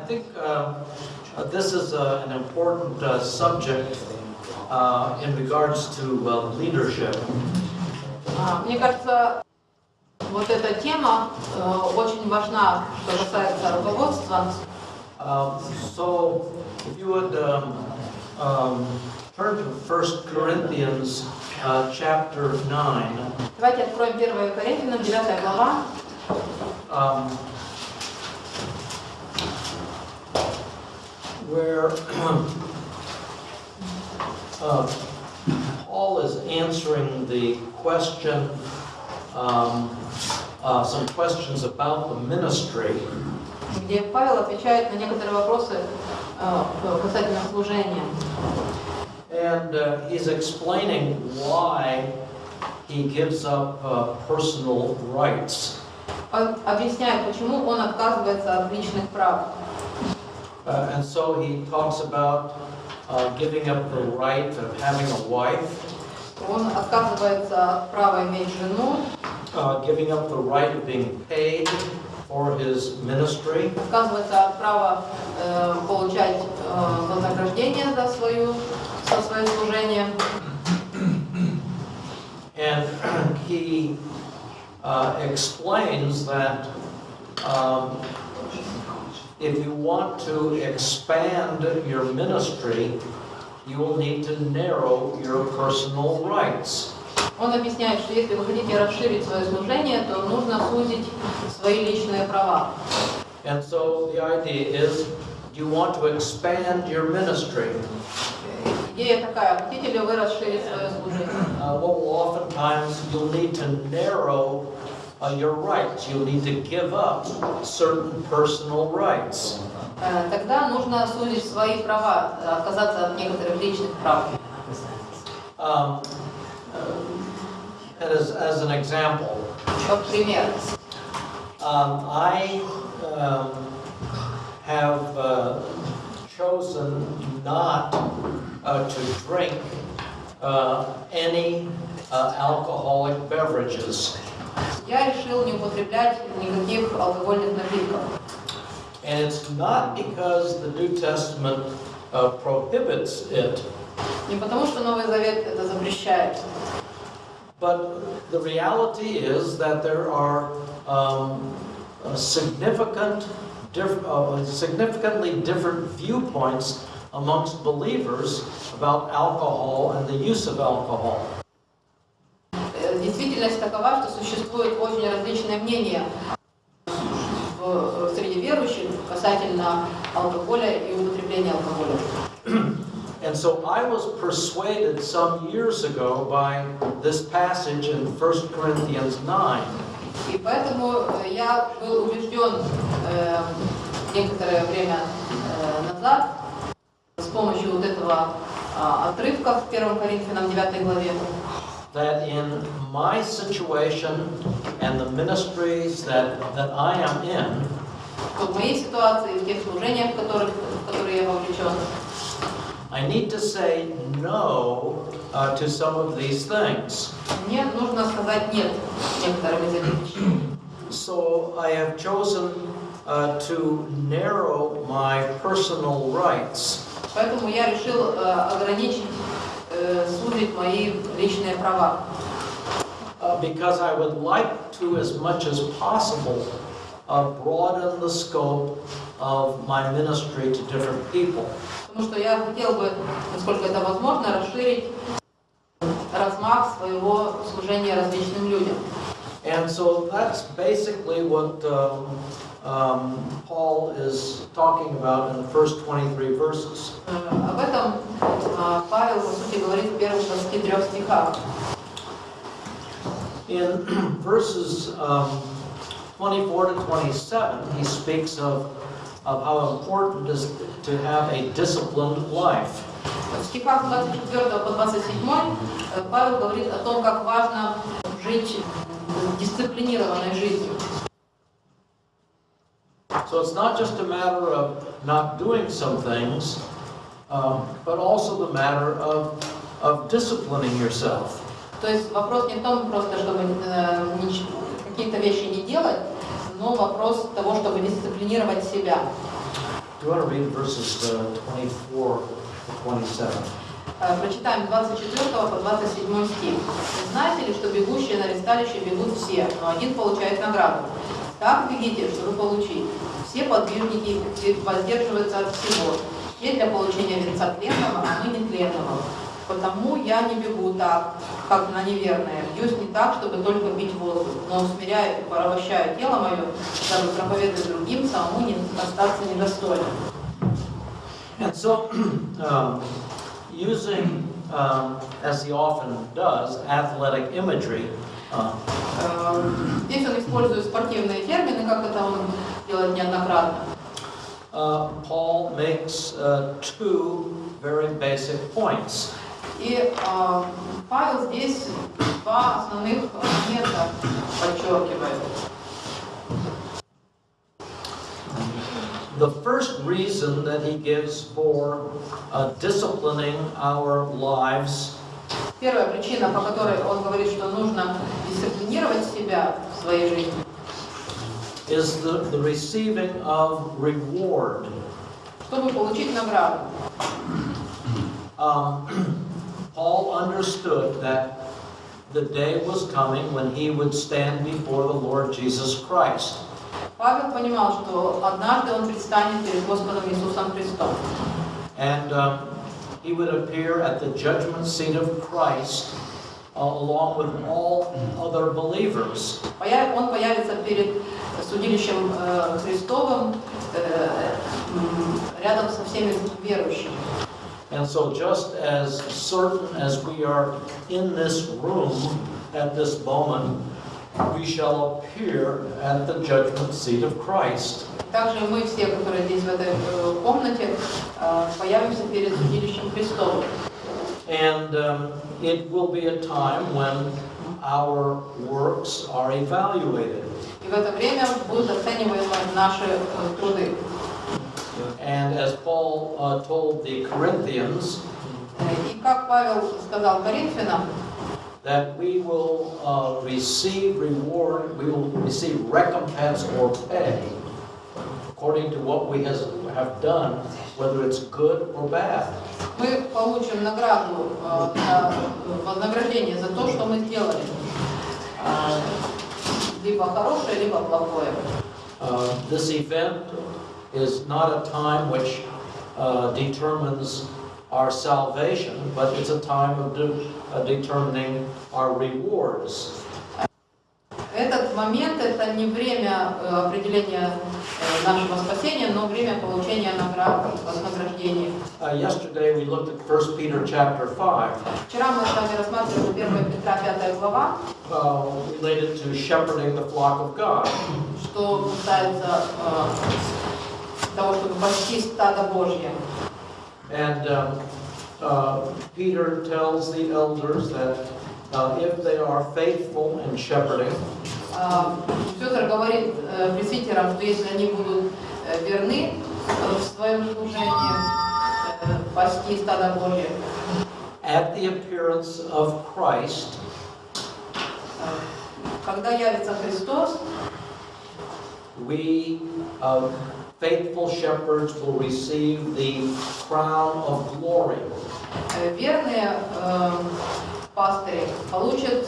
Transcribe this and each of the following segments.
think this is an important subject in regards to leadership. Мне кажется, вот эта тема очень важна, что касается руководства. So, if you would turn to 1 Corinthians chapter 9. Давайте откроем 1 Коринфянам, 9 глава. Where Paul is answering the question, some questions about the ministry. Где Павел отвечает на некоторые вопросы касательно служения. And he's explaining why he gives up personal rights. Он объясняет, почему он отказывается от личных прав. And so he talks about giving up the right of having a wife. Он отказывается от права иметь жену. Giving up the right of being paid for his ministry. Отказывается от права получать вознаграждение за свое служение. And he explains that if you want to expand your ministry, you will need to narrow your personal rights. Он объясняет, что если вы хотите расширить свое служение, то нужно сузить свои личные права. And so the idea is, do you want to expand your ministry? Идея такая: хотите ли вы расширить свое служение? Well, oftentimes you'll need to narrow your rights. You'll need to give up certain personal rights. Тогда нужно сузить свои права, отказаться от некоторых личных прав. And as an example, Как пример, I have chosen not to drink any alcoholic beverages. я решил не употреблять никаких алкогольных напитков. And it's not because the New Testament prohibits it. Не потому, что Новый Завет это запрещает. But the reality is that there are significantly different viewpoints amongst believers about alcohol and the use of alcohol. Действительность такова, что существует очень различные мнения среди верующих касательно алкоголя и употребления алкоголя. And so I was persuaded some years ago by this passage in 1 Corinthians 9. И поэтому я был убежден некоторое время назад с помощью вот этого отрывка в 1 Коринфянам 9 главе, that in my situation and the ministries that I am in, в моей ситуации, в тех служениях, в которые я вовлечен, I need to say no to some of these things. мне нужно сказать нет некоторым из этих вещей. So I have chosen to narrow my personal rights. Поэтому я решил ограничить, сузить мои личные права. Because I would like to, as much as possible, broaden the scope of my ministry to different people. Потому что я хотел бы, насколько это возможно, расширить размах своего служения различным людям. And so that's basically what Paul is talking about in the first 23 verses. Об этом Павел, по сути, говорит в первых 23 стихах. In verses 24 to 27, he speaks of how important it is to have a disciplined life. В стихах 24 по 27 Павел говорит о том, как важно жить дисциплинированной жизнью. So it's not just a matter of not doing some things, but also the matter of disciplining yourself. То есть вопрос не в том просто, чтобы какие-то вещи не делать, но вопрос того, чтобы дисциплинировать себя. Do you want to read verses 24 to 27? Прочитаем 24 по 27 стих. «Знаете ли, что бегущие на ресталище бегут все, но один получает награду? Так бегите, чтобы получить. Все подвижники воздерживаются от всего. Не для получения венца тленного, а мы нетленного. Потому я не бегу так, как на неверное, бьюсь не так, чтобы только бить воздух, но усмиряю и порабощаю тело мое, дабы проповедовать другим, самому не остаться недостойным». And so, using, as he often does, athletic imagery, здесь он использует спортивные термины, как это он делает неоднократно. Paul makes two very basic points. И Павел здесь два основных момента подчеркивает. The first reason that he gives for disciplining our lives Первая причина, по которой он говорит, что нужно дисциплинировать себя в своей жизни, is the receiving of reward. чтобы получить награду. Paul understood that the day was coming when he would stand before the Lord Jesus Christ. Павел понимал, что однажды он предстанет перед Господом Иисусом Христом. And he would appear at the judgment seat of Christ along with all other believers. Он появится перед судилищем Христовым рядом со всеми верующими. And so just as certain as we are in this room at this moment, we shall appear at the judgment seat of Christ. Также мы все, которые здесь в этой комнате, появимся перед судилищем Христовым. And it will be a time when our works are evaluated. И в это время будут оцениваемы наши труды. And as Paul told the Corinthians, И как Павел сказал Коринфянам, that we will receive reward, we will receive recompense or pay according to what we have done, whether it's good or bad. мы получим награду, вознаграждение за то, что мы сделали, либо хорошее, либо плохое. This event is not a time which determines our salvation, but it's a time of determining our rewards. Этот момент — это не время определения нашего спасения, но время получения награды, вознаграждения. Yesterday we looked at 1 Peter chapter 5. Вчера мы с вами рассматривали 1 Петра 5 глава, Related to shepherding the flock of God. что касается того, чтобы пасти стадо Божье. And Peter tells the elders that if they are faithful in shepherding, Петр говорит пресвитерам, что если они будут верны в своем служении, пасти стадо Божье, at the appearance of Christ, когда явится Христос, we faithful shepherds will receive the crown of glory. верные пастыри получат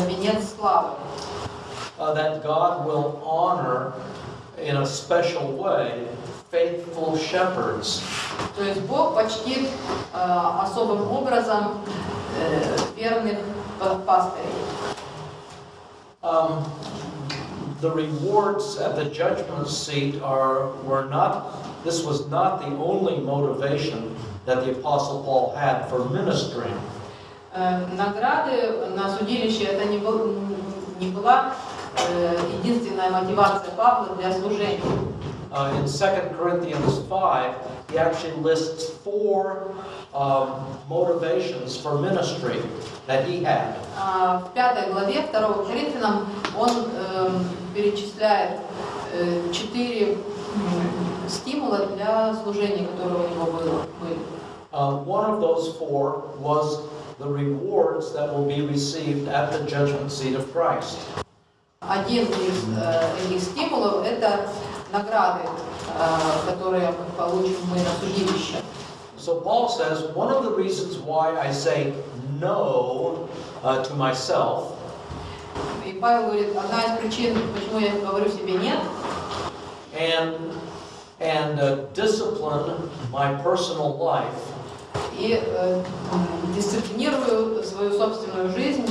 венец славы. That God will honor in a special way faithful shepherds. То есть Бог почтит особым образом верных пастырей. The rewards at the judgment seat this was not the only motivation that the Apostle Paul had for ministering. Награды на судилище — это не была единственная мотивация Павла для служения. In 2 Corinthians 5, he actually lists 4 motivations for ministry that he had. В 5 главе 2 Коринфянам он перечисляет 4 стимула для служения, которые у него были. One of those 4 was the rewards that will be received at the judgment seat of Christ. Один из этих стимулов — это награды, которые получим мы на судилище. So Paul says, one of the reasons why I say no to myself И Павел говорит, одна из причин, почему я говорю себе нет, and discipline my personal life, и дисциплинирую свою собственную жизнь,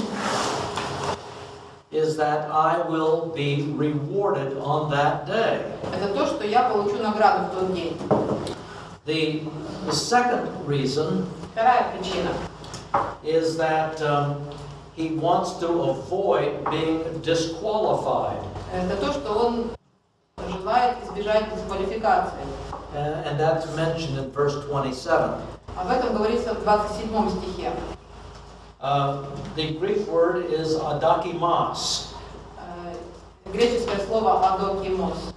is that I will be rewarded on that day. это то, что я получу награду в тот день. The second reason Вторая причина is that he wants to avoid being disqualified. это то, что он желает избежать дисквалификации. And that's mentioned in verse 27. Об этом говорится в 27 стихе. The Greek word is adokimos. Греческое слово «адокимос».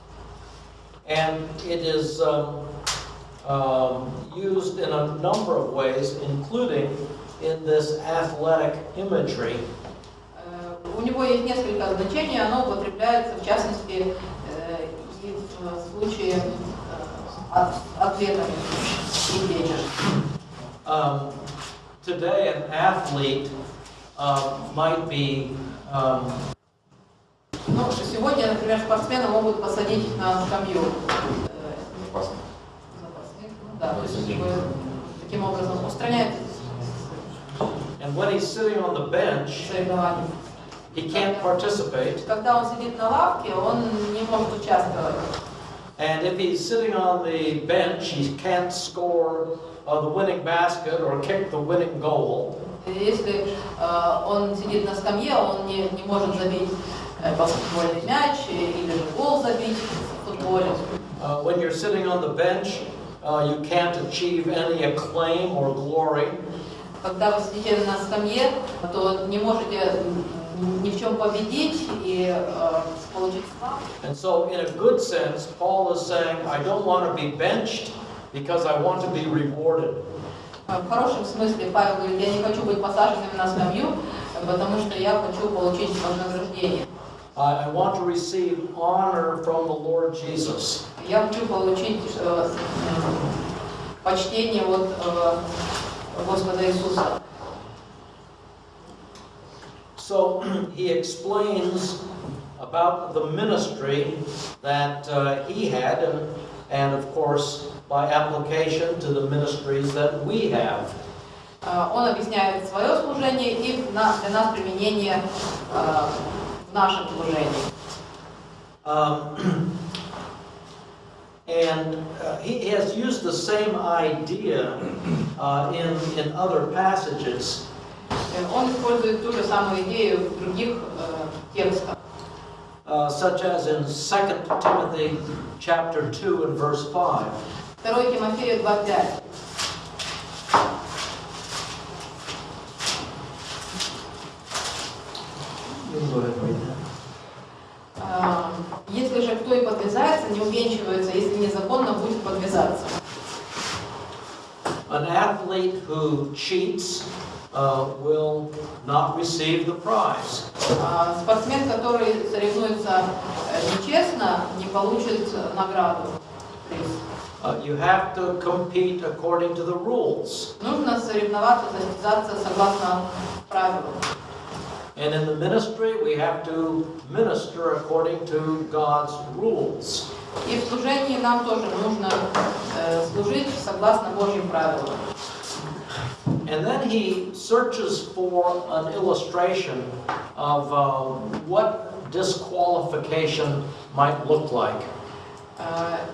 And it is used in a number of ways, including in this athletic imagery. У него есть несколько значений, оно употребляется в частности и в случае атлетами и бегом. Today an athlete might be сегодня, например, спортсмены могут посадить на скамью. Да, то есть таким образом устраняет and when he's sitting on the bench, соревнования. he can't participate. Когда он сидит на лавке, он не может участвовать. And if he's sitting on the bench, he can't score the winning basket or kick the winning goal. Если он сидит на скамье, он не может забить баскетбольный мяч или же гол забить в футболе. When you're sitting on the bench, you can't achieve any acclaim or glory. Когда вы сидите на скамье, то не можете ни в чем победить и получить славу. And so, in a good sense, Paul is saying, I don't want to be benched because I want to be rewarded. В хорошем смысле Павел говорит, я не хочу быть посаженным на скамью, потому что я хочу получить вознаграждение. I want to receive honor from the Lord Jesus. Я хочу получить почтение от Господа Иисуса. So he explains about the ministry that he had, and of course by application to the ministries that we have. Он объясняет свое служение и для нас применение в нашем служении. And he has used the same idea in other passages. Он использует ту же самую идею в других текстах. Such as in 2 Timothy chapter 2 and verse 5. 2 Тимофею 2:5. Если же кто и подвязается, не увенчивается, если незаконно будет подвязаться. An athlete who cheats will not receive the prize. Спортсмен, который соревнуется нечестно, не получит награду. You have to compete according to the rules. Нужно соревноваться, состязаться согласно правилам. And in the ministry, we have to minister according to God's rules. И в служении нам тоже нужно служить согласно Божьим правилам. And then he searches for an illustration of what disqualification might look like.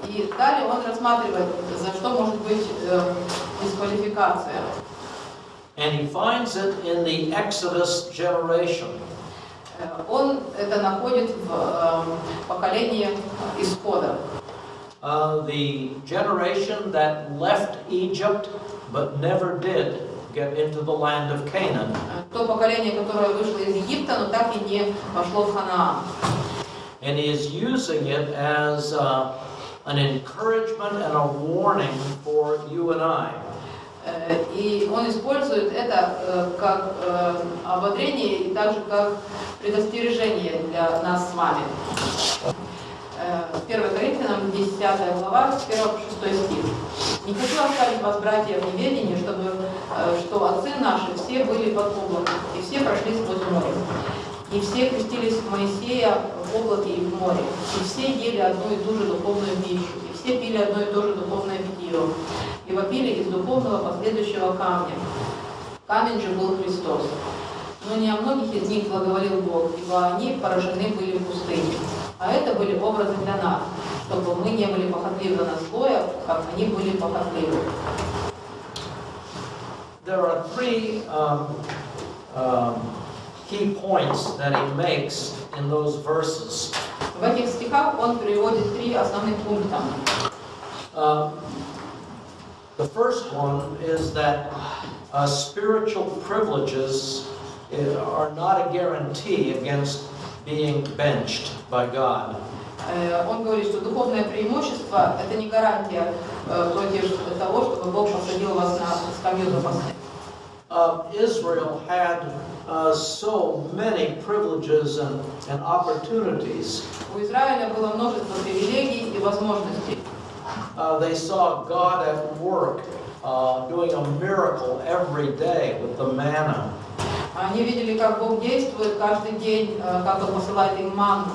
И далее он рассматривает, за что может быть дисквалификация. And he finds it in the Exodus generation. Он это находит в поколении Исхода. The generation that left Egypt but never did get into the land of Canaan. То поколение, которое вышло из Египта, но так и не вошло в Ханаан. And he is using it as an encouragement and a warning for you and I. И он использует это как ободрение и также как предостережение для нас с вами. 1 Коринфянам 10 глава, с 1 по 6 стих. «Не хочу оставить вас, братья, в неведении, что отцы наши все были под облаком, и все прошли сквозь море. И все крестились в Моисея в облаке и в море, и все ели одну и ту же духовную пищу, и все пили одно и то же духовное питье, и вопили из духовного последующего камня. Камень же был Христос. Но не о многих из них благоволил Бог, ибо они поражены были в пустыне. А это были образы для нас, чтобы мы не были похотливы на злое, как они были похотливы». There are three key points that he makes in those verses. В этих стихах он приводит три основных пункта. The first one is that spiritual privileges are not a guarantee against being benched by God. Он говорит, что духовное преимущество – это не гарантия против того, чтобы Бог посадил вас на скамью запасных. Israel had so many privileges and opportunities. У Израиля было множество привилегий и возможностей. They saw God at work, doing a miracle every day with the manna. Они видели, как Бог действует каждый день, как Он посылает им манну.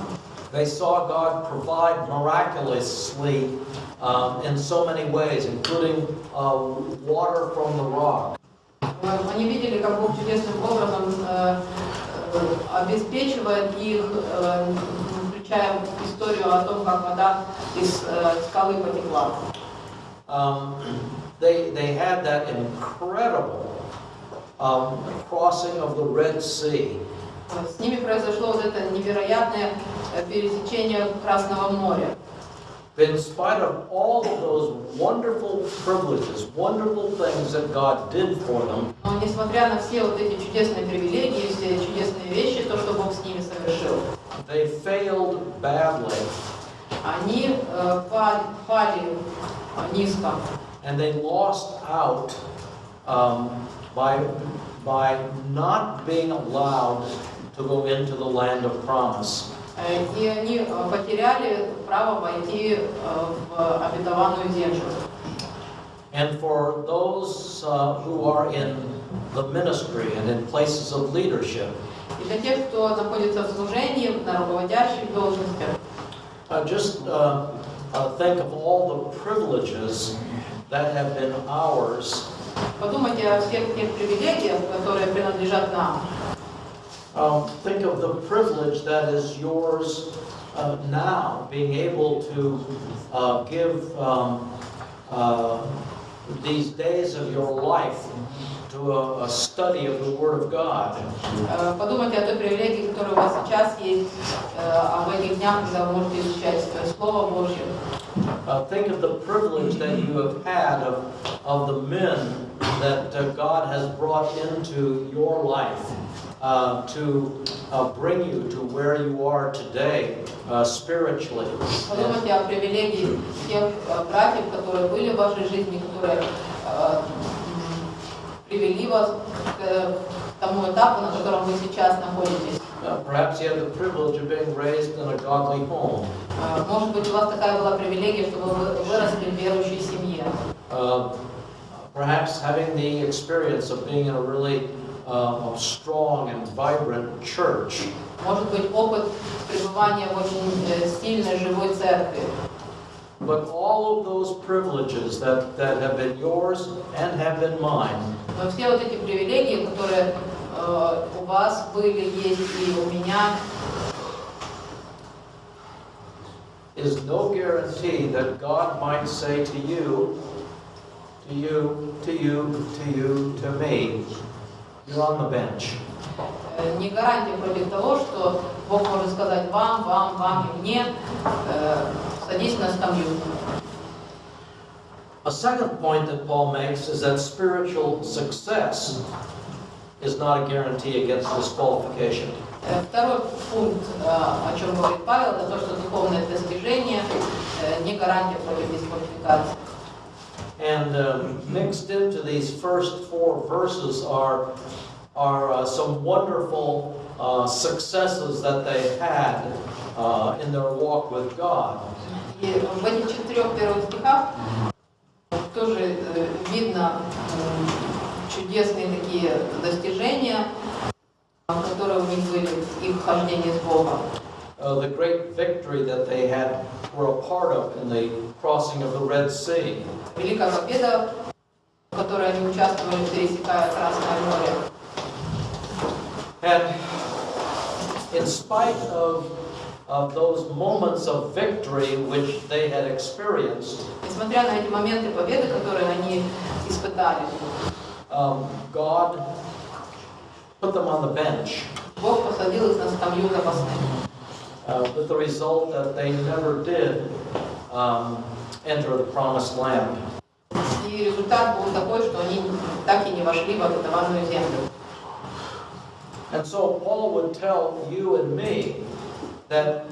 They saw God provide miraculously in so many ways, including water from the rock. Они видели, как Бог чудесным образом обеспечивает их, включая историю о том, как вода из скалы потекла. They had that incredible crossing of the Red Sea. С ними произошло вот это невероятное пересечение Красного моря. In spite of all of those wonderful privileges, wonderful things that God did for them, Но несмотря на все вот эти чудесные привилегии, все чудесные вещи, то, что Бог с ними совершил, they failed badly. они пали низко. And they lost out by not being allowed to go into the land of promise. И они потеряли право войти в обетованную землю. And for those who are in the ministry and in places of leadership, И для тех, кто находится в служении, на руководящих должностях, just think of all the privileges that have been ours. подумайте о всех тех привилегиях, которые принадлежат нам. Think of the privilege that is yours now, being able to give these days of your life to a study of the Word of God. Подумайте о той привилегии, которая у вас сейчас есть, об этих днях, когда вы можете изучать Слово Божье. Think of the privilege that you have had of the men that God has brought into your life to bring you to where you are today spiritually. Подумайте о привилегии тех братьев, которые были в вашей жизни, которые привели вас к тому этапу, на котором вы сейчас находитесь. Perhaps you had the privilege of being raised in a godly home. Может быть, у вас такая была привилегия, что вы выросли в верующей семье. Perhaps having the experience of being in a really strong and vibrant church. Может быть, опыт пребывания в очень сильной живой церкви. But all of those privileges that have been yours and have been mine. Но все вот эти привилегии, которые у вас были, есть и у меня, is no guarantee that God might say to you, to you, to you, to you, to me, you're on the bench. Не гарантия против того, что Бог может сказать вам и мне, садись на скамью. A second point that Paul makes is that spiritual success is not a guarantee against disqualification. Второй пункт, о чем говорит Павел, это то, что духовное достижение не гарантия против дисквалификации. And mixed into these first four verses are some wonderful successes that they had in their walk with God. И в этих 4 первых стихах тоже видно чудесные такие достижения, которые у них были в их хождении с Богом. The great victory that they were a part of in the crossing of the Red Sea. Великая победа, в которой они участвовали, пересекая Красное море. And in spite of those moments of victory which they had experienced, несмотря на эти моменты победы, которые они испытали, God put them on the bench. Бог посадил их на скамью запасных. With the result that they never did enter the promised land. И результат был такой, что они так и не вошли в обетованную землю. And so Paul would tell you and me that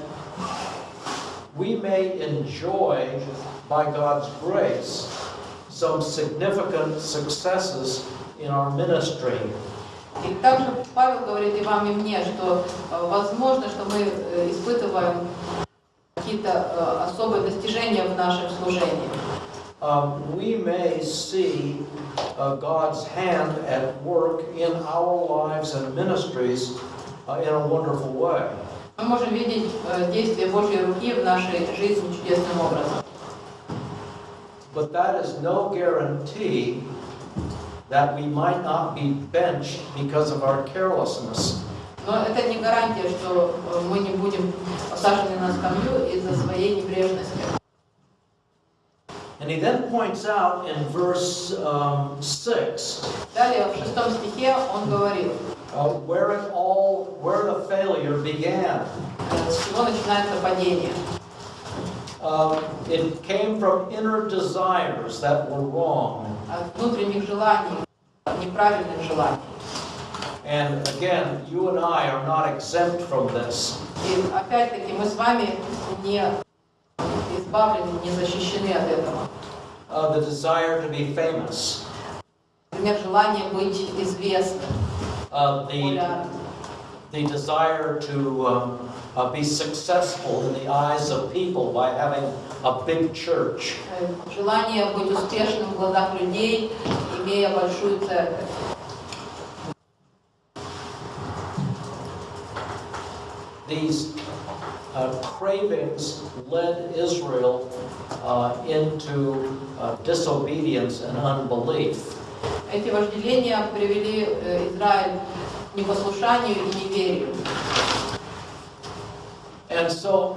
we may enjoy, by God's grace, some significant successes in our ministry. И также Павел говорит и вам, и мне, что возможно, что мы испытываем какие-то особые достижения в нашем служении. We may see God's hand at work in our lives and ministries in a wonderful way. Мы можем видеть действие Божьей руки в нашей жизни чудесным образом. But that is no guarantee that we might not be benched because of our carelessness. Но это не гарантия, что мы не будем посажены на скамью из-за своей небрежности. And he then points out in verse 6. Далее в 6 стихе он говорит, where the failure began. с чего начинается падение. It came from inner desires that were wrong. От внутренних желаний, неправильных желаний. And again, you and I are not exempt from this. И опять-таки мы с вами не избавлены, не защищены от этого. The desire to be famous. Например, желание быть известным, популярным. The desire to be successful in the eyes of people by having a big church. Желание быть успешным в глазах людей, имея большую церковь. These cravings led Israel into disobedience and unbelief. Эти вожделения привели Израиль к непослушанию и неверию. And so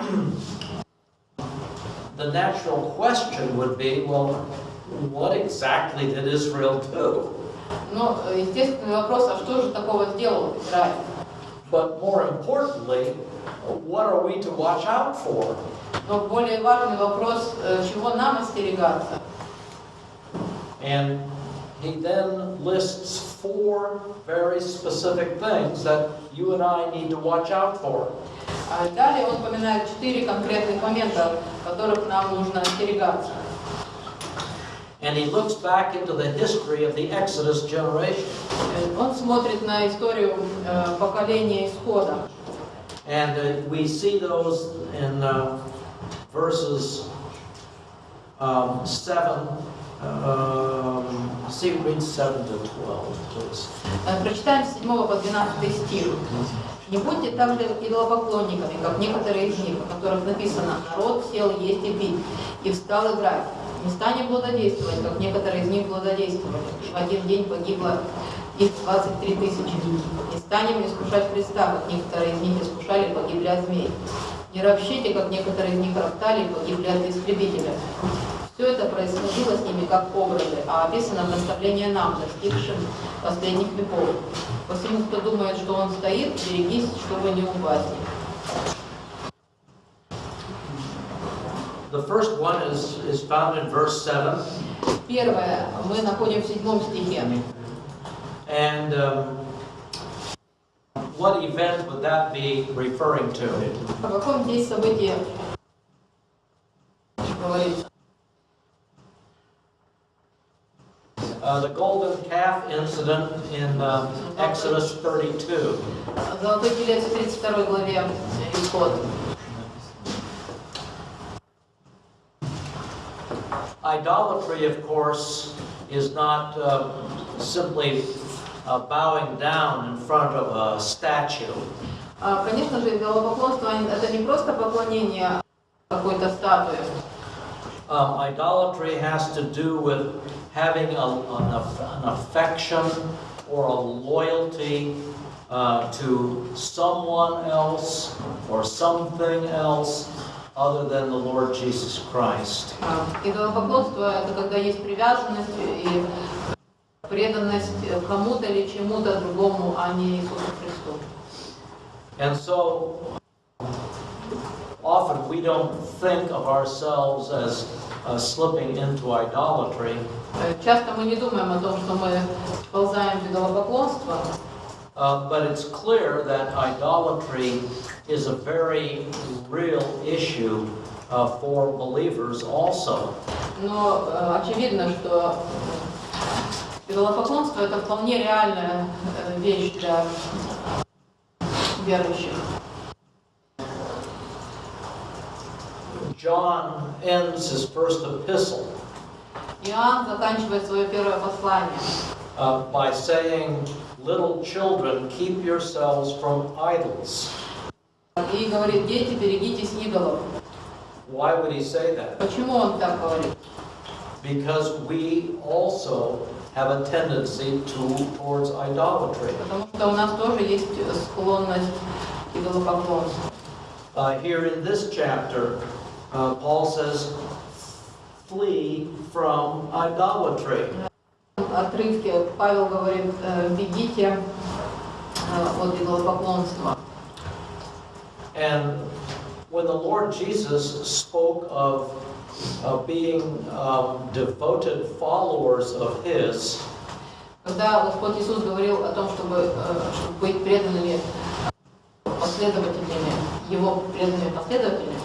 the natural question would be, well, what exactly did Israel do? Но естественный вопрос, а что же такого сделал Израиль? But more importantly, what are we to watch out for? Но более важный вопрос, чего нам остерегаться? And he then lists 4 very specific things that you and I need to watch out for. Далее он упоминает 4 конкретных момента, которых нам нужно остерегаться. And he looks back into the history of the Exodus generation. Он смотрит на историю поколения Исхода. And we see those in verses 7. Read 7 to 12, please. Прочитаем с 7 по 12 стих. «Не будьте также идолопоклонниками, как некоторые из них, о которых написано: народ сел есть и пить, и встал играть. Не станем блудодействовать, как некоторые из них блудодействовали, и в один день погибло их 23 тысячи. Не станем искушать Христа, как некоторые из них искушали, погибли от змей. Не ропщите, как некоторые из них роптали, и погибли от истребителя». Все это происходило с ними как образы, а описано в наставлении нам, достигшим последних веков. Посему, кто думает, что он стоит, берегись, чтобы не упасть. The first one is found in verse 7. Первое мы находим в 7 стихе. And what event would that be referring to? О каком здесь событии говорится? The golden calf incident in Exodus 32. Золотой телец в 32 главе Исход. Idolatry, of course, is not simply bowing down in front of a statue. Конечно же, идолопоклонство это не просто поклонение какой-то статуе. Idolatry has to do with having an affection or a loyalty to someone else or something else other than the Lord Jesus Christ. Идолопоклонство это когда есть привязанность и преданность кому-то или чему-то другому, а не Иисусу Христу. And so often we don't think of ourselves as slipping into idolatry. Часто мы не думаем о том, что мы сползаем в идолопоклонство. But it's clear that idolatry is a very real issue for believers also. Но очевидно, что идолопоклонство это вполне реальная вещь для верующих. John ends his first epistle Иоанн заканчивает свое первое послание by saying, "Little children, keep yourselves from idols." и говорит: дети, берегитесь идолов. Why would he say that? Почему он так говорит? Because we also have a tendency towards idolatry. Потому что у нас тоже есть склонность к идолопоклонству. Here in this chapter, Paul says, "Flee from idolatry." В отрывке Павел говорит: бегите от идолопоклонства. And when the Lord Jesus spoke of being devoted followers of His, Когда Господь Иисус говорил о том, чтобы быть преданными последователями, Его преданными последователями,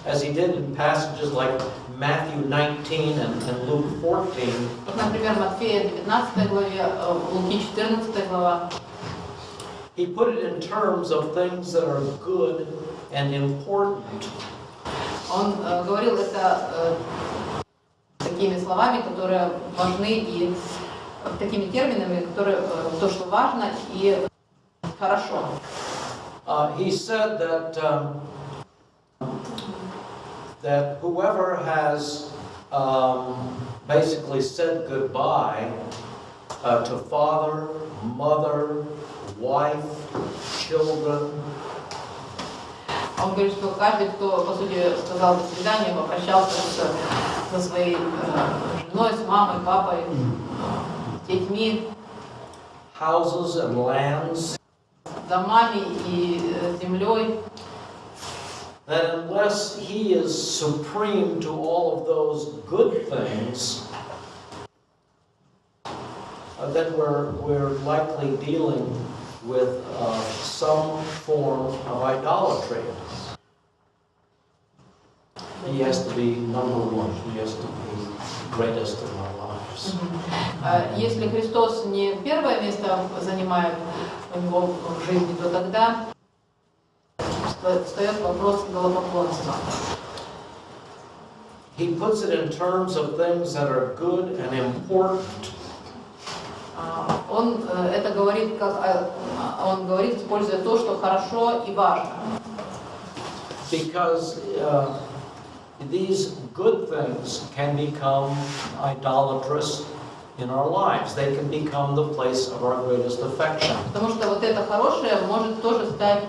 as He did in passages like Matthew 19 and Luke 14, как, например, Матфея 19 главе, Луки 14 глава, He put it in terms of things that are good and important. Он говорил это такими словами, которые важны, и такими терминами, которые то, что важно и хорошо. He said that whoever has basically said goodbye to father, mother, wife, children. Он говорит, что каждый, кто, по сути, сказал до свидания, попрощался со своей женой, с мамой, папой, детьми, Houses and lands. домами и землей, That unless he is supreme to all of those good things, then we're likely dealing with some form of idolatry. He has to be number one. He has to be greatest in our lives. Если Христос не первое место занимает у него в жизни, то тогда встает вопрос идолопоклонства. He puts it in terms of things that are good and important. Он это говорит, он говорит, используя то, что хорошо и важно. Because these good things can become idolatrous in our lives. They can become the place of our greatest affection. Потому что вот это хорошее может тоже стать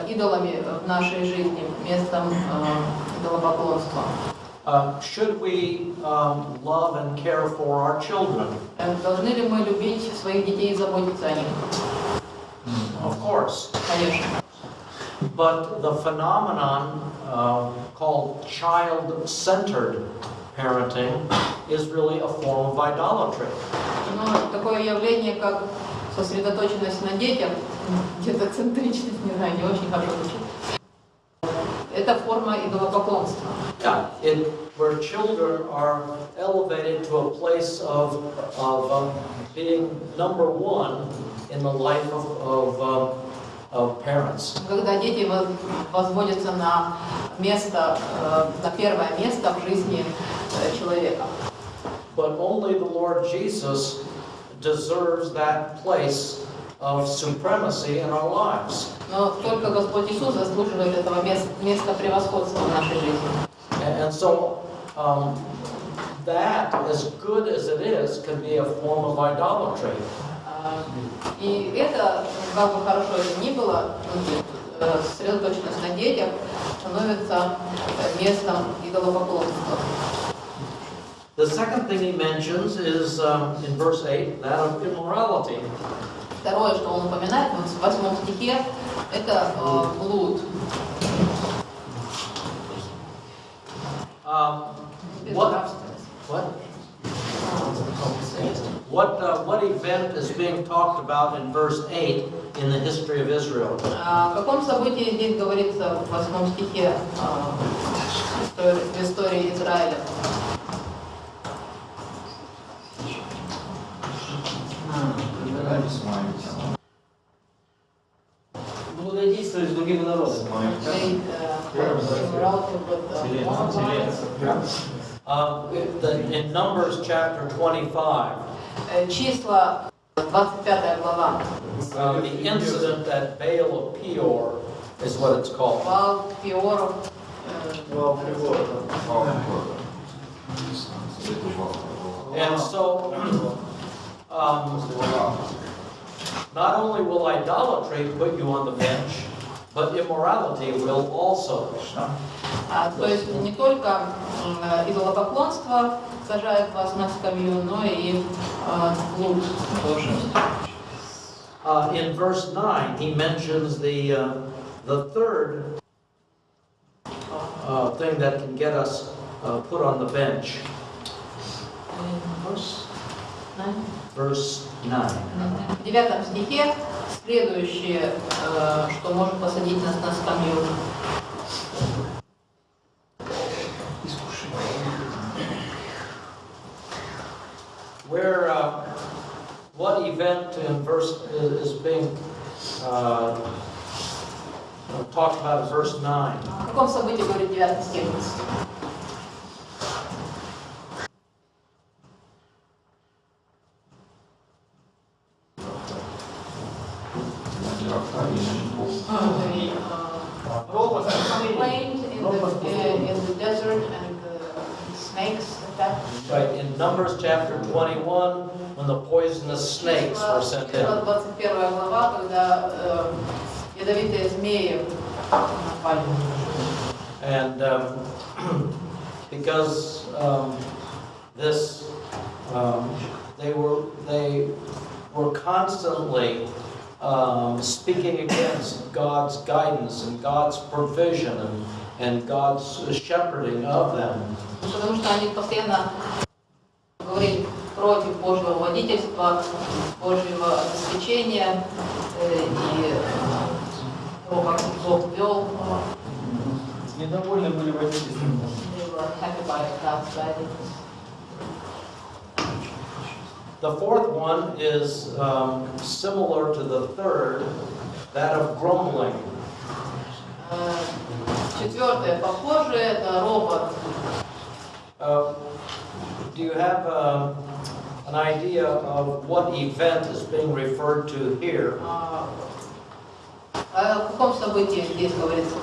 идолами в нашей жизни, местом идолопоклонства. Should we love and care for our children? Должны ли мы любить своих детей и заботиться о них? Of course. Конечно. But the phenomenon called child-centered parenting is really a form of idolatry. Но такое явление, как сосредоточенность на детях, где-то центричность, не знаю, не очень хорошо звучит. Это форма идолопоклонства. Yeah, where children are elevated to a place of being number one in the life of parents. Когда дети возводятся на место, на первое место в жизни человека. But only the Lord Jesus deserves that place of supremacy in our lives. Но только Господь Иисус заслуживает этого места превосходства в нашей жизни. And so that, as good as it is, can be a form of idolatry. И это, как бы хорошо это ни было, сосредоточенность на детях становится местом идолопоклонства. The second thing he mentions is in verse 8, that of immorality. Второе, что он упоминает в 8 стихе, это блуд. What event is being talked about in verse 8 in the history of Israel? О каком событии здесь говорится в 8 стихе в истории Израиля? Благодействовать с другими народами. In Numbers chapter 25, Числа, 25 глава. The incident at Baal of Peor is what it's called. Вал Пиоров. And so, not only will idolatry put you on the bench, but immorality will also. То есть не только идолопоклонство сажает вас на скамью, но и блуд. In verse 9, he mentions the third thing that can get us put on the bench. Verse 9. В 9 стихе следующее, что может посадить нас на скамью. Where what event in verse is being talked about in verse 9? О каком событии говорит 9 стих? In the desert and the snakes attacked. Right, in Numbers chapter 21, when the poisonous snakes were sent in. 21 глава, когда ядовитые змеи напали. And because they were constantly speaking against God's guidance and God's provision and God's shepherding of them. Потому что они постоянно говорили против Божьего водительства, Божьего обеспечения и того, как Бог вел. Недовольны были водительством. The fourth one is similar to the third, that of grumbling. Четвертое, похоже, это робот. Do you have an idea of what event is being referred to here? О каком событии здесь говорится?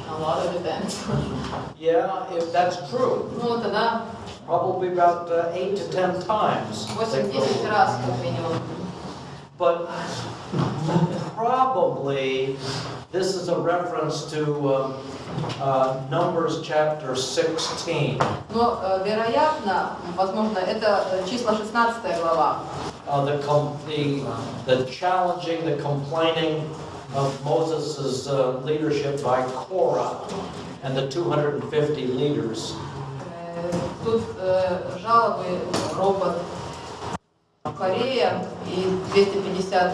A lot of events. Yeah, if that's true. Ну, тогда Probably about 8 to 10 times. 8-10 раз, как минимум. But probably this is a reference to Numbers chapter 16. Но, вероятно, возможно, это числа 16 глава. The challenging, the complaining of Moses' leadership by Korah and the 250 leaders. Тут жалобы, робот Корея и 250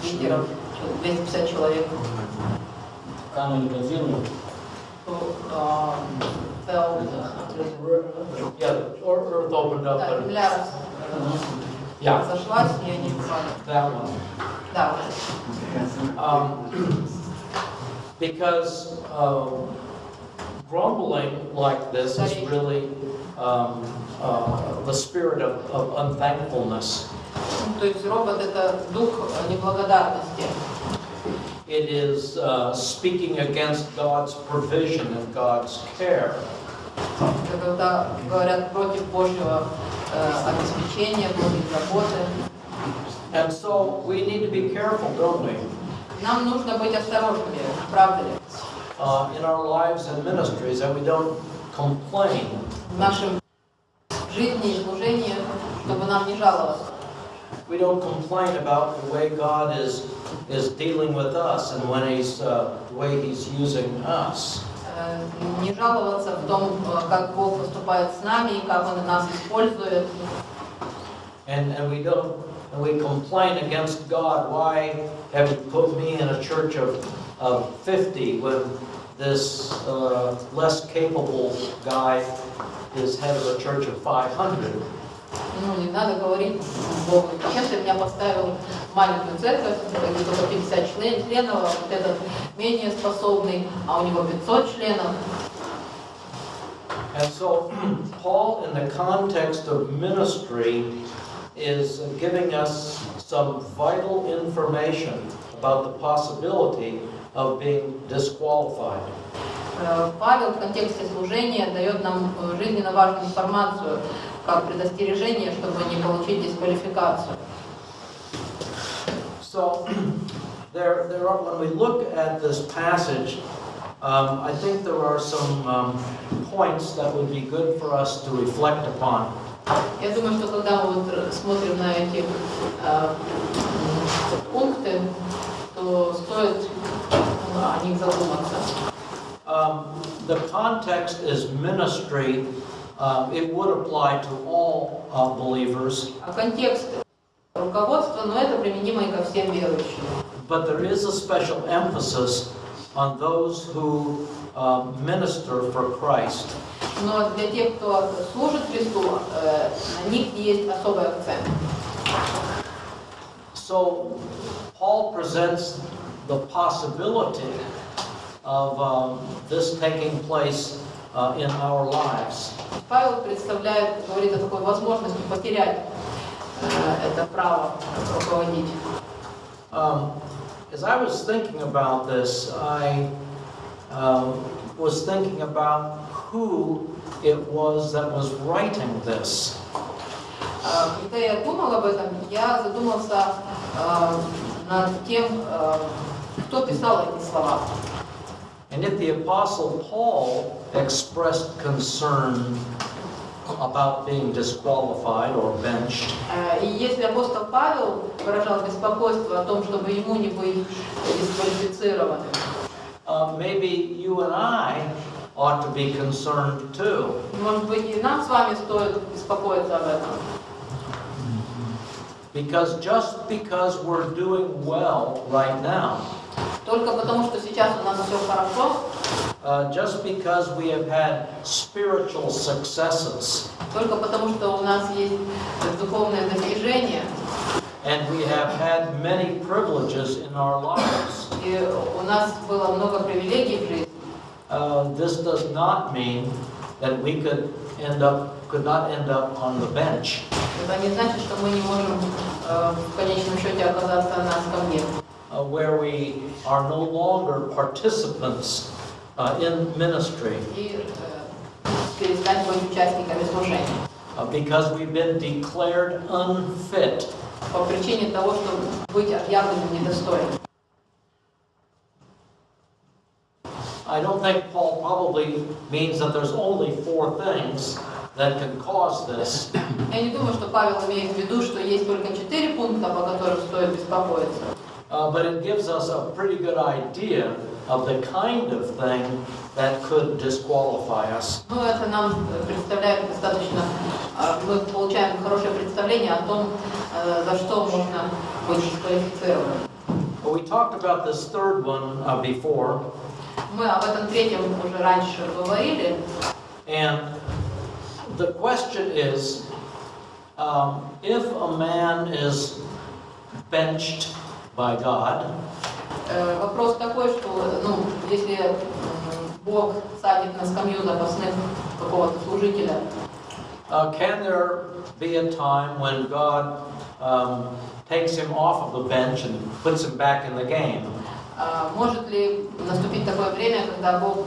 лидеров. 250 человек. Камень газирует. Yeah, earth opened up. Да, But, земля yeah, разошлась, и они упали. that one. Да. Because grumbling like this is really the spirit of unthankfulness. То есть робот — это дух неблагодарности. It is speaking against God's provision and God's care. Это когда говорят против Божьего обеспечения, Божьей заботы. And so we need to be careful, don't we? Нам нужно быть осторожными, правда ли? In our lives and ministries, that we don't complain. В нашем жизни и служении, чтобы нам не жаловаться. We don't complain about the way God is dealing with us and when the way He's using us. Не жаловаться в том, как Бог поступает с нами и как Он нас использует. And we complain against God. Why have you put me in a church of 50 when this less capable guy is head of a church of 500? Ну, не надо говорить Богу, зачем ты меня поставил в маленькую церковь, где только 50 членов, а вот этот менее способный, а у него 500 членов. And so, Paul, in the context of ministry, is giving us some vital information about the possibility of being disqualified. Павел в контексте служения дает нам жизненно важную информацию, как предостережение, чтобы не получить дисквалификацию. So, when we look at this passage, I think there are some points that would be good for us to reflect upon. Я думаю, что когда мы вот смотрим на эти пункты, то стоит о них задуматься. The context is ministry. It would apply to all believers. А контекст руководства, но это применимо и ко всем верующим. But there is a special emphasis on those who minister for Christ. Но для тех, кто служит Христу, на них есть особый акцент. So, Paul presents the possibility of this taking place in our lives. Павел представляет, говорит о такой возможности потерять это право руководить. As I was thinking about this, I was thinking about who it was that was writing this. Когда я думал об этом, я задумался над тем, кто писал эти слова. And if the Apostle Paul expressed concern about being disqualified or benched, И если апостол Павел выражал беспокойство о том, чтобы ему не быть дисквалифицированным, maybe you and I ought to be concerned too. может быть, и нам с вами стоит беспокоиться об этом. Because just because we're doing well right now, Только потому, что сейчас у нас все хорошо, just because we have had spiritual successes, только потому, что у нас есть духовное достижение, and we have had many privileges in our lives, и у нас было много привилегий в жизни, this does not mean that we could not end up on the bench. это не значит, что мы не можем в конечном счете оказаться на скамье, Where we are no longer participants in ministry и перестать быть участниками служения. Because we've been declared unfit. По причине того, чтобы быть объявленным недостойным. I don't think Paul probably means that there's only 4 things that can cause this. Я не думаю, что Павел имеет в виду, что есть только 4 пункта, по которым стоит беспокоиться. But it gives us a pretty good idea of the kind of thing that could disqualify us. Ну, это нам представляет достаточно, мы получаем хорошее представление о том, за что можно быть дисквалифицированным. But we talked about this third one before. Мы об этом третьем уже раньше говорили. And the question is, if a man is benched by God, Вопрос такой, что если Бог садит на скамью запасных какого-то служителя, can there be a time when God takes him off of the bench and puts him back in the game? может ли наступить такое время, когда Бог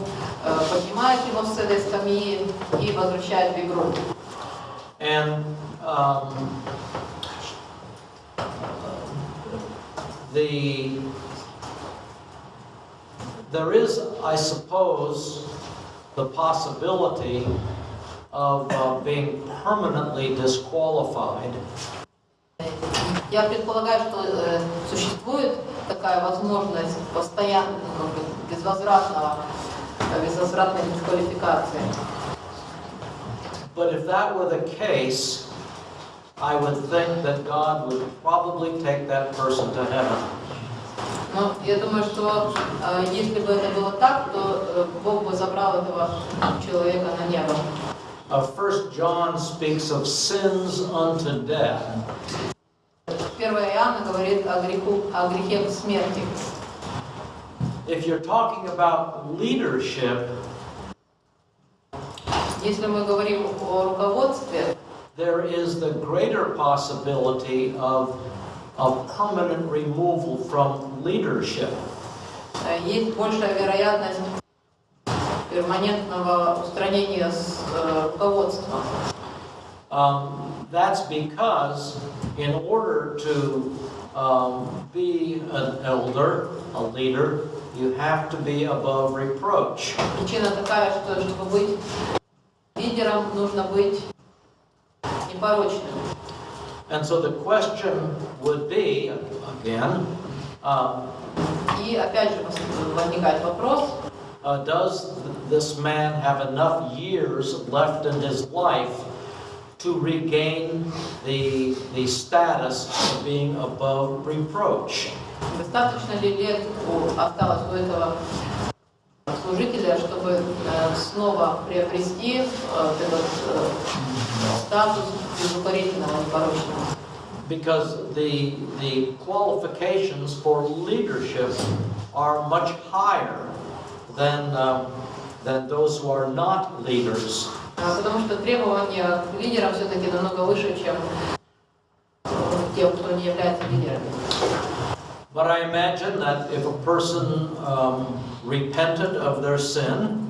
поднимает его с этой скамьи и возвращает в игру? And there is, I suppose, the possibility of being permanently disqualified. Я предполагаю, что существует такая возможность постоянной, безвозвратной дисквалификации. But if that were the case, I would think that God would probably take that person to heaven. Но я думаю, что если бы это было так, то Бог бы забрал этого человека на небо. 1 John speaks of sins unto death. 1 Иоанна говорит о грехе смерти. If you're talking about leadership, если мы говорим о руководстве, there is the greater possibility of permanent removal from leadership. Есть большая вероятность перманентного устранения с руководства. That's because in order to be an elder, a leader, you have to be above reproach. Причина такая, что чтобы быть лидером, нужно быть непорочным. And so the question would be, again, И опять же возникает вопрос, does this man have enough years left in his life to regain the status of being above reproach? достаточно ли лет осталось у этого служителя, чтобы снова приобрести этот статус безукорительного, непорочного? Because the qualifications for leadership are much higher than those who are not leaders. Потому что требования к лидерам все-таки намного выше, чем тем, кто не является лидерами. But I imagine that if a person repented of their sin,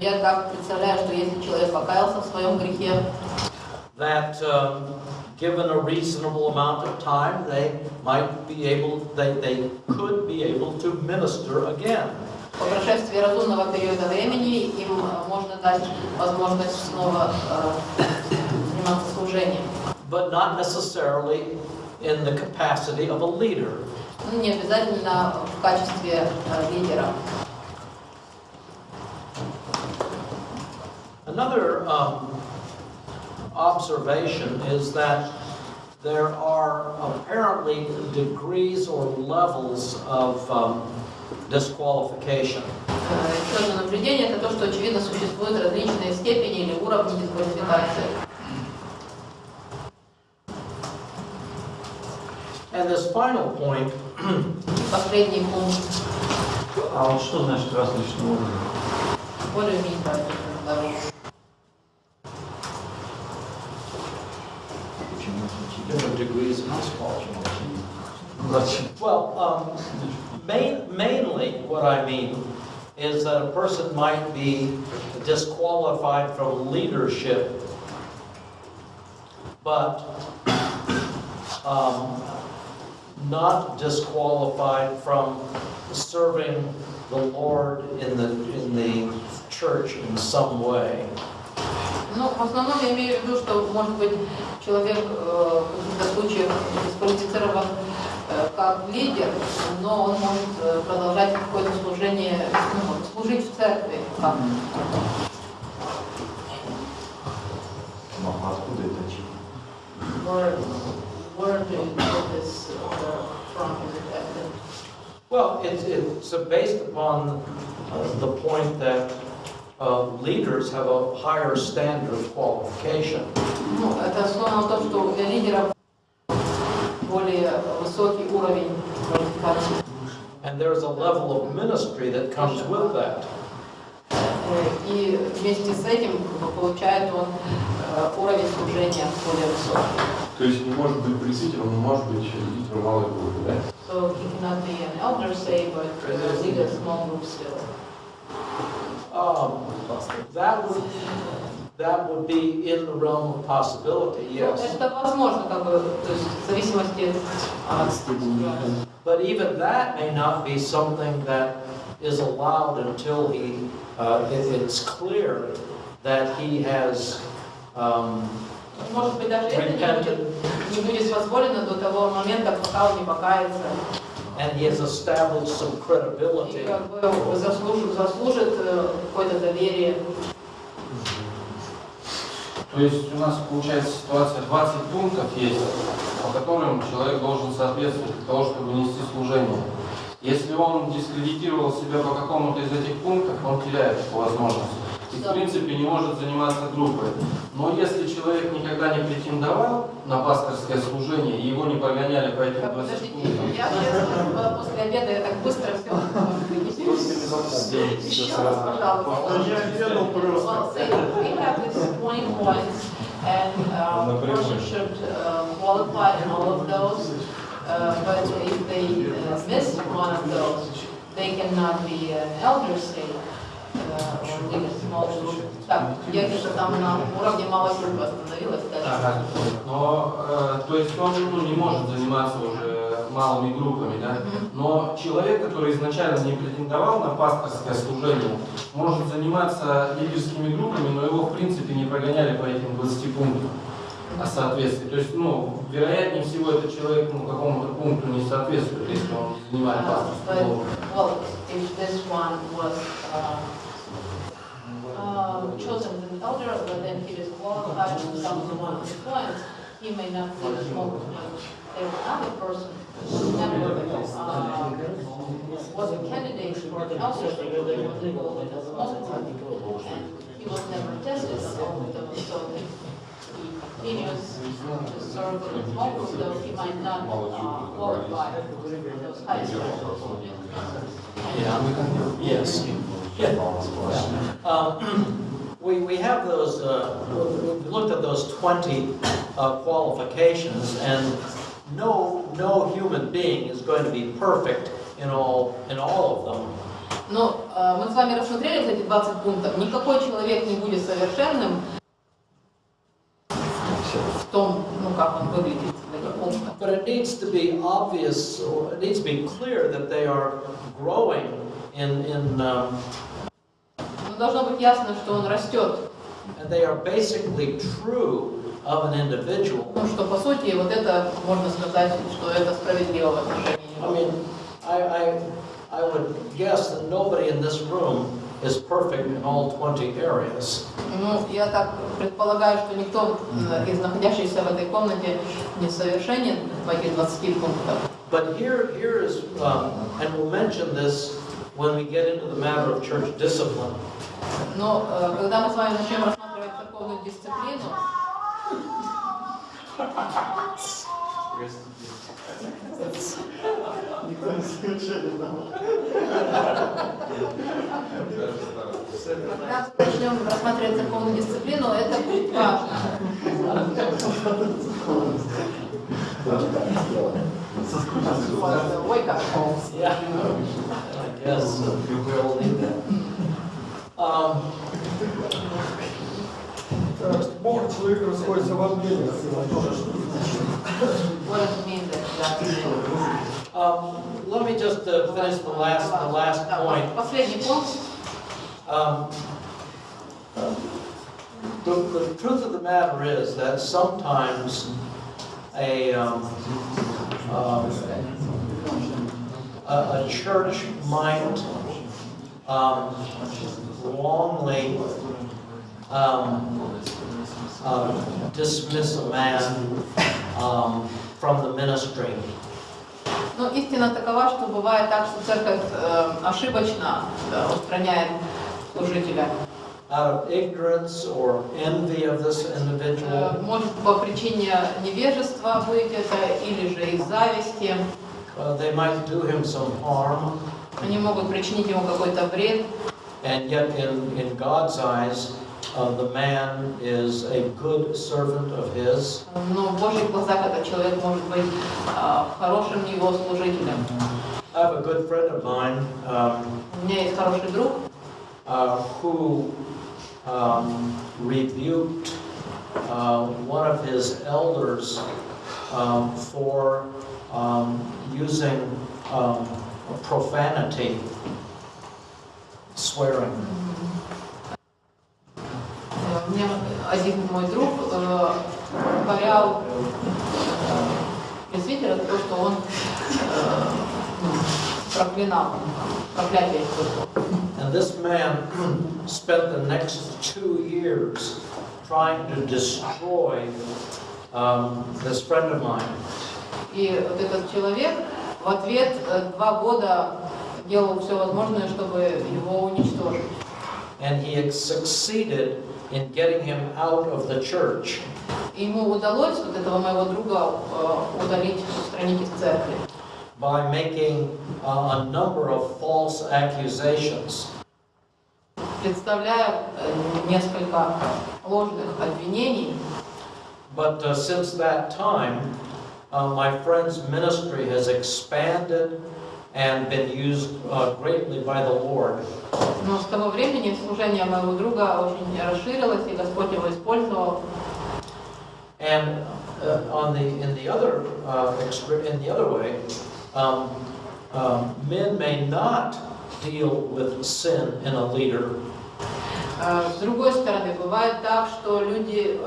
Я так представляю, что если человек покаялся в своем грехе, that given a reasonable amount of time, they could be able to minister again. по прошествии разумного периода времени им можно дать возможность снова заниматься служением. But not necessarily in the capacity of a leader. Не обязательно в качестве лидера. Another observation is that there are apparently degrees or levels of disqualification. Еще одно наблюдение – это то, что очевидно существуют различные степени или уровни дисквалификации. And this final point. Последний пункт. А вот что значит различный уровень? Более-менее даже. Different degrees of disqualification. Well, mainly what I mean is that a person might be disqualified from leadership, but not disqualified from serving the Lord in the church in some way. Ну, в основном я имею в виду, что может быть человек в каких-то случаях дисквалифицирован как лидер, но он может продолжать какое-то служение, служить в церкви. Откуда это очевидно? Where do you get this from? Is it evident? Well, it's based upon the point that leaders have a higher standard of qualification. Ну, это основано на том, что у лидеров более высокий уровень квалификации. And there's a level of ministry that comes with that. И вместе с этим получает он уровень служения более высокий. То есть не может быть пресвитером, но может быть лидером малой группы, да? So he cannot be an elder, say, but lead a small group still. That would be in the realm of possibility, yes. Это возможно, как бы, то есть в зависимости от ситуации. But even that may not be something that is allowed until it's clear that he has Может быть, даже это не будет позволено до того момента, пока он не покается. and he has established some И credibility. как бы заслужит какое-то доверие. То есть у нас получается ситуация, 20 пунктов есть, по которым человек должен соответствовать для того, чтобы нести служение. Если он дискредитировал себя по какому-то из этих пунктов, он теряет эту возможность. И в принципе не может заниматься группой. Но если человек никогда не претендовал на пасторское служение, и его не погоняли по этим 20 пунктам. Я сейчас после обеда я так быстро все. Еще раз, пожалуйста. We have this 20 points, and a person should qualify in all of those. But if they miss one of those, they cannot be an elder, say, or lead a small group. Так, я где-то там на уровне малой группы остановилась. Ага. Но, то есть он не может заниматься уже малыми группами, да? Но человек, который изначально не претендовал на пасторское служение, может заниматься лидерскими группами, но его в принципе не прогоняли по этим 20 пунктам о соответствии. То есть, вероятнее всего, этот человек какому-то пункту не соответствует, если он не занимает пасторскую. Well, if this one was chosen as an elder, but then he disqualified from some of one of the points, he may not be the small group. There's another person who never was a candidate for the eldership, but was involved in a small group, and he was never tested on all of those. So if he continues to serve in a small group, though he might not qualify for those high schools. Yes. We have those, we looked at those 20 qualifications, and no human being is going to be perfect in all of them. Но мы с вами рассмотрели эти 20 пунктов. Никакой человек не будет совершенным в том, как он выглядит в этих пунктах. But it needs to be obvious, or it needs to be clear that they are growing Должно быть ясно, что он растет. And they are basically true of an individual. Ну что по сути вот это можно сказать, что это справедливо в отношении I mean, I would guess that nobody in this room is perfect in all 20 areas. Ну, я так предполагаю, что никто из находящихся в этой комнате не совершенен в этих 20 пунктах. But here is, and we'll mention this when we get into the matter of church discipline. Но когда мы с вами начнем рассматривать церковную дисциплину, когда начнем рассматривать церковную дисциплину, это будет важно. Ой, как. Yeah, I guess we'll leave that. Человек расходится во мнениях. What does it mean that Let me just finish the last point. Последний пункт. The truth of the matter is that sometimes a church might wrongly dismiss a man from the ministry. Но истина такова, что бывает так, что церковь ошибочно устраняет служителя. Out of ignorance or envy of this individual. Может, по причине невежества быть это, или же из зависти. They might do him some harm. Они могут причинить ему какой-то вред. And yet in God's eyes, the man is a good servant of his. Но в Божьих глазах этот человек может быть хорошим его служителем. I have a good friend of mine У меня есть хороший друг, who rebuked one of his elders for using profanity, swearing. Мне один мой друг укорял пресвитера за то, что он проклинал, проклятие использовал. And this man spent the next 2 years trying to destroy this friend of mine. И вот этот человек в ответ 2 года делал все возможное, чтобы его уничтожить. And he succeeded in getting him out of the church. И ему удалось вот этого моего друга удалить, устранить из церкви. By making a number of false accusations. Представляя несколько ложных обвинений. But since that time, my friend's ministry has expanded and been used greatly by the Lord. Но с того времени служение моего друга очень расширилось, и Господь его использовал. And in the other way, men may not deal with sin in a leader. С другой стороны, бывает так, что люди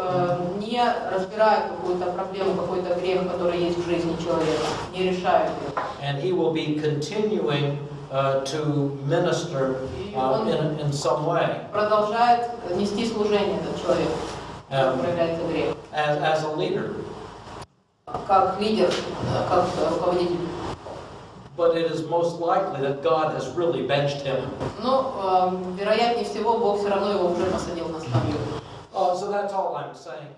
не разбирают какую-то проблему, какой-то грех, который есть в жизни человека, не решают его. And he will be continuing to minister in some way. Продолжает нести служение этот человек, проявляется грех. As a leader. Как лидер, как руководитель. But it is most likely that God has really benched him. Но вероятнее всего Бог все равно его уже посадил на скамью. So that's all I'm saying.